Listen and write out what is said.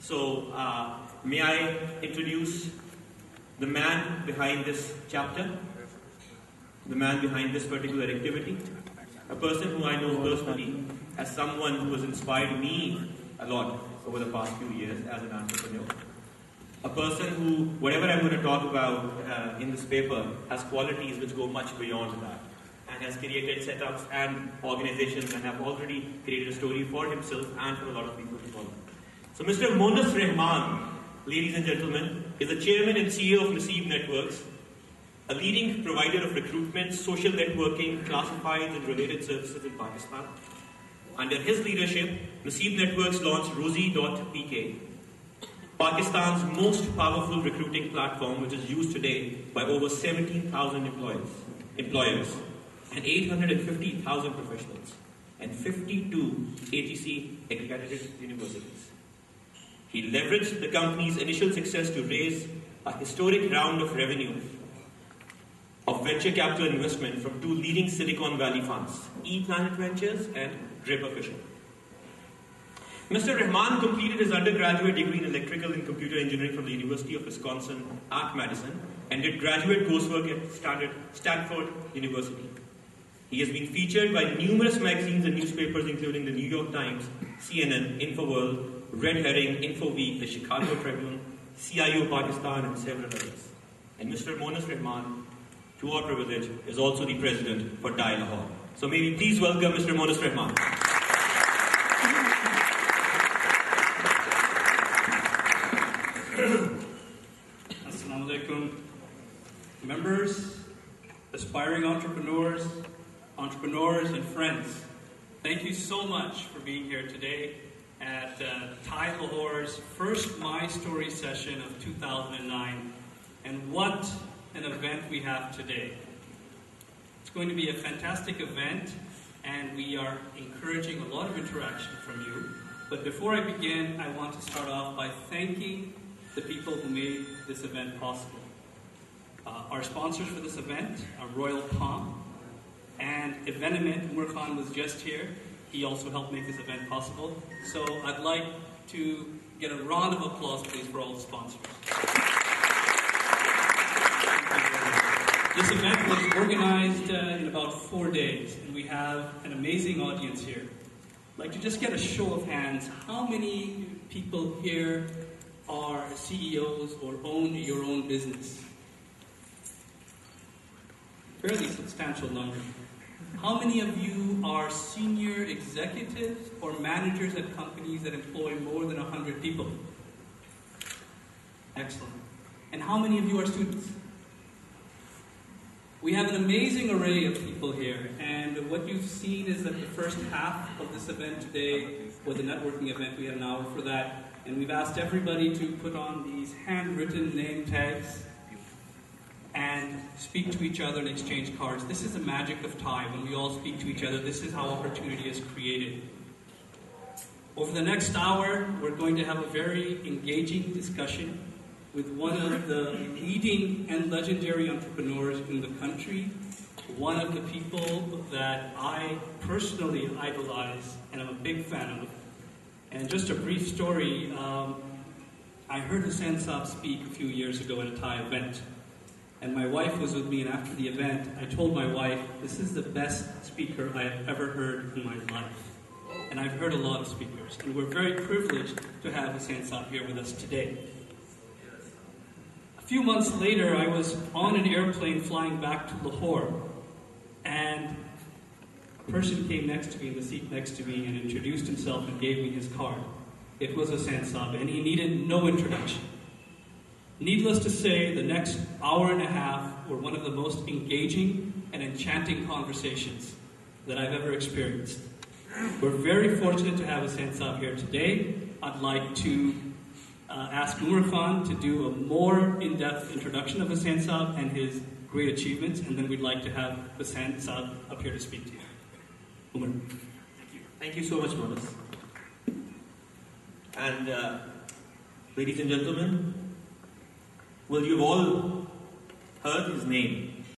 So, may I introduce the man behind this chapter, the man behind this particular activity, a person who I know personally as someone who has inspired me a lot over the past few years as an entrepreneur. A person who, whatever I'm going to talk about in this paper, has qualities which go much beyond that, and has created setups and organizations and have already created a story for himself and for a lot of people to follow. So Mr. Monis Rahman, ladies and gentlemen, is the chairman and CEO of Naseeb Networks, a leading provider of recruitment, social networking, classifieds and related services in Pakistan. Under his leadership, Naseeb Networks launched ROZEE.PK, Pakistan's most powerful recruiting platform, which is used today by over 17,000 employers and 850,000 professionals and 52 ATC accredited universities. He leveraged the company's initial success to raise a historic round of revenue of venture capital investment from two leading Silicon Valley funds, ePlanet Ventures and Draper Fisher. Mr. Rahman completed his undergraduate degree in electrical and computer engineering from the University of Wisconsin at Madison and did graduate coursework at Stanford University. He has been featured by numerous magazines and newspapers including the New York Times, CNN, InfoWorld, Red Herring, InfoWeek, the Chicago Tribune, CIO Pakistan and several others. And Mr. Monis Rahman, to our privilege, is also the president for TiE Lahore. So may we please welcome Mr. Monis Rahman. Assalamu alaikum. Members, aspiring entrepreneurs and friends, thank you so much for being here today at TiE Lahore's first My Story session of 2009. And what an event we have today. It's going to be a fantastic event, and we are encouraging a lot of interaction from you. But before I begin, I want to start off by thanking the people who made this event possible. Our sponsors for this event are Royal Palm and Evenement. Umar Khan was just here. He also helped make this event possible. So I'd like to get a round of applause, please, for all the sponsors. This event was organized in about 4 days, and we have an amazing audience here. I'd like to just get a show of hands. How many people here are CEOs or own your own business? Fairly substantial number. How many of you are senior executives or managers at companies that employ more than 100 people? Excellent. And how many of you are students? We have an amazing array of people here, and what you've seen is that the first half of this event today was a networking event. We had an hour for that. And we've asked everybody to put on these handwritten name tags and speak to each other and exchange cards. This is the magic of TiE. When we all speak to each other, this is how opportunity is created. Over the next hour, we're going to have a very engaging discussion with one of the leading and legendary entrepreneurs in the country, one of the people that I personally idolize and I'm a big fan of. And just a brief story, I heard Hussain Saab speak a few years ago at a TiE event. And my wife was with me, and after the event, I told my wife, this is the best speaker I have ever heard in my life. And I've heard a lot of speakers, and we're very privileged to have Hussain Saab here with us today. A few months later, I was on an airplane flying back to Lahore, and a person came next to me in the seat next to me and introduced himself and gave me his card. It was Hussain Saab, and he needed no introduction. Needless to say, the next hour and a half were one of the most engaging and enchanting conversations that I've ever experienced. We're very fortunate to have Hussain Saab here today. I'd like to ask Umar Khan to do a more in-depth introduction of Hussain Saab and his great achievements, and then we'd like to have Hussain Saab up here to speak to you. Umar. Thank you. Thank you so much, Monis. And ladies and gentlemen, well, you've all heard his name.